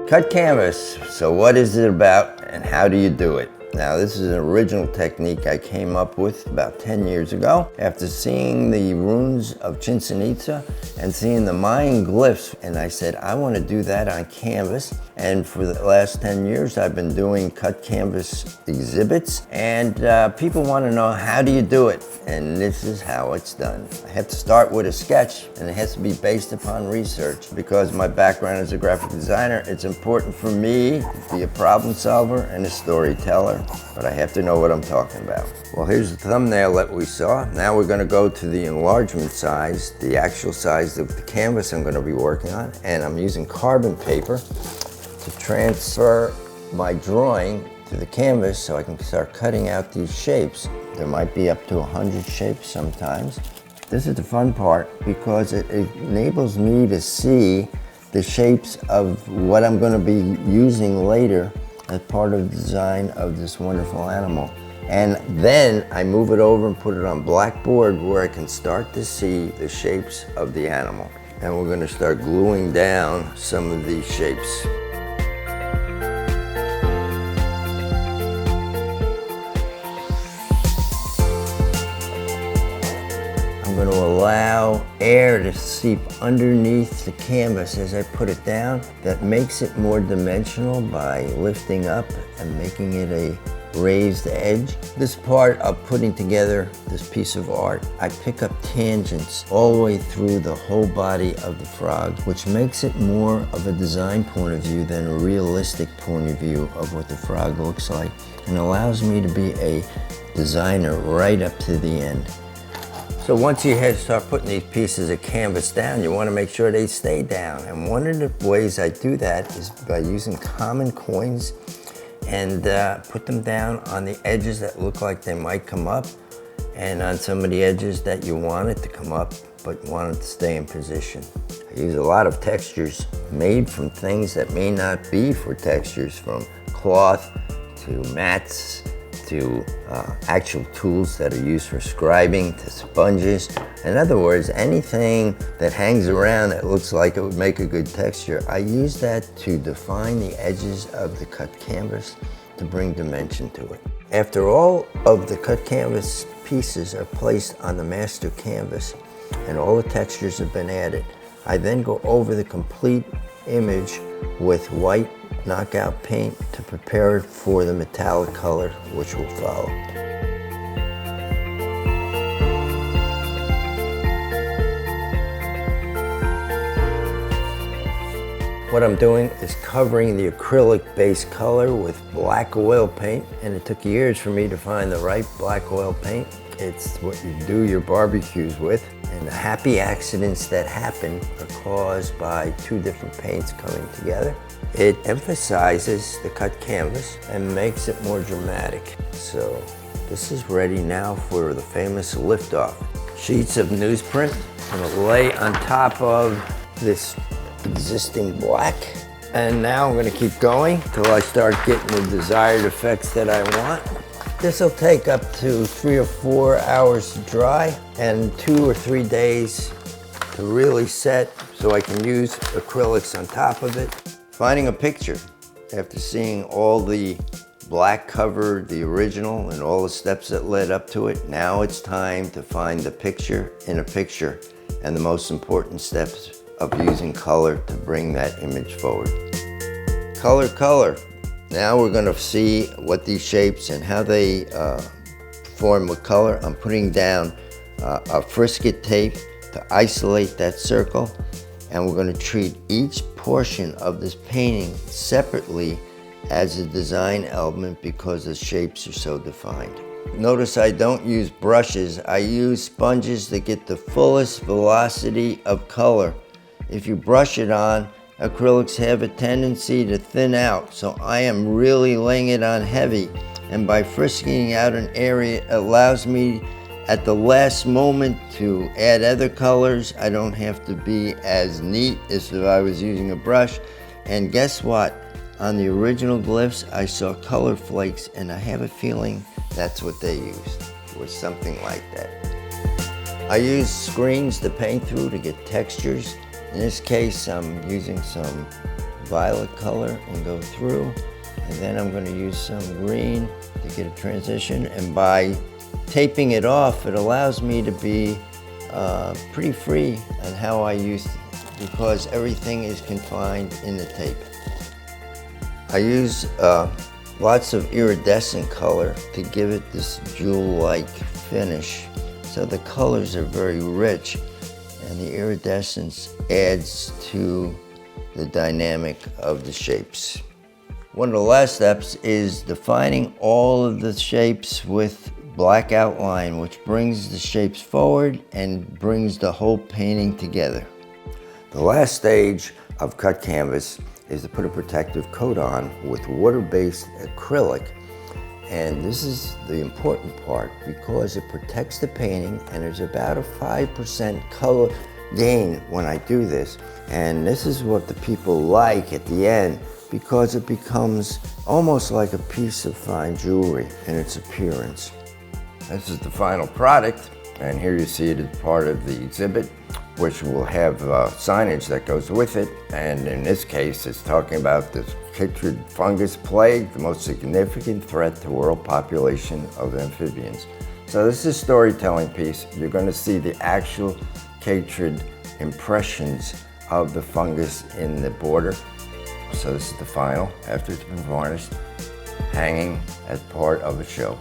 Cut canvas. So what is it about and how do you do it? Now this is an original technique I came up with about 10 years ago after seeing the runes of Chichen Itza and seeing the Mayan glyphs, and I said I want to do that on canvas. And for the last 10 years I've been doing cut canvas exhibits, and people want to know, how do you do it? And this is how it's done. I have to start with a sketch, and it has to be based upon research. Because my background as a graphic designer, it's important for me to be a problem solver and a storyteller, but I have to know what I'm talking about. Well, here's the thumbnail that we saw. Now we're going to go to the enlargement size, the actual size of the canvas I'm going to be working on, and I'm using carbon paper to transfer my drawing to the canvas so I can start cutting out these shapes. There might be up to 100 shapes sometimes. This is the fun part because it enables me to see the shapes of what I'm going to be using later as part of the design of this wonderful animal. And then I move it over and put it on blackboard where I can start to see the shapes of the animal. And we're going to start gluing down some of these shapes. I'm going to allow air to seep underneath the canvas as I put it down. That makes it more dimensional by lifting up and making it a raised edge. This part of putting together this piece of art, I pick up tangents all the way through the whole body of the frog, which makes it more of a design point of view than a realistic point of view of what the frog looks like, and allows me to be a designer right up to the end. So once you start putting these pieces of canvas down, you want to make sure they stay down. And one of the ways I do that is by using common coins and put them down on the edges that look like they might come up, and on some of the edges that you want it to come up but want it to stay in position. I use a lot of textures made from things that may not be for textures, from cloth to mats to actual tools that are used for scribing, to sponges. In other words, anything that hangs around that looks like it would make a good texture, I use that to define the edges of the cut canvas to bring dimension to it. After all of the cut canvas pieces are placed on the master canvas and all the textures have been added, I then go over the complete image with white knockout paint to prepare it for the metallic color which will follow. What I'm doing is covering the acrylic base color with black oil paint, and it took years for me to find the right black oil paint. It's what you do your barbecues with, and the happy accidents that happen are caused by two different paints coming together. It emphasizes the cut canvas and makes it more dramatic. So this is ready now for the famous liftoff. Sheets of newsprint I'm gonna lay on top of this existing black. And now I'm gonna keep going till I start getting the desired effects that I want. This will take up to 3 or 4 hours to dry and 2 or 3 days to really set, so I can use acrylics on top of it. Finding a picture after seeing all the black cover, the original, and all the steps that led up to it, now it's time to find the picture in a picture and the most important steps of using color to bring that image forward. Color, color. Now we're going to see what these shapes and how they form with color. I'm putting down a frisket tape to isolate that circle, and we're going to treat each portion of this painting separately as a design element because the shapes are so defined. Notice I don't use brushes, I use sponges to get the fullest velocity of color. If you brush it on, acrylics have a tendency to thin out, so I am really laying it on heavy, and by frisking out an area, it allows me at the last moment to add other colors. I don't have to be as neat as if I was using a brush. And guess what? On the original glyphs, I saw color flakes, and I have a feeling that's what they used, or something like that. I use screens to paint through to get textures. In this case, I'm using some violet color and go through. And then I'm going to use some green to get a transition. And by taping it off, it allows me to be pretty free on how I use it, because everything is confined in the tape. I use lots of iridescent color to give it this jewel-like finish. So the colors are very rich, and the iridescence adds to the dynamic of the shapes. One of the last steps is defining all of the shapes with black outline, which brings the shapes forward and brings the whole painting together. The last stage of cut canvas is to put a protective coat on with water-based acrylic. And this is the important part because it protects the painting, and there's about a 5% color gain when I do this. And this is what the people like at the end, because it becomes almost like a piece of fine jewelry in its appearance. This is the final product, and here you see it as part of the exhibit, which will have signage that goes with it. And in this case, it's talking about the chytrid fungus plague, the most significant threat to world population of amphibians. So this is a storytelling piece. You're going to see the actual chytrid impressions of the fungus in the border. So this is the final, after it's been varnished, hanging as part of a show.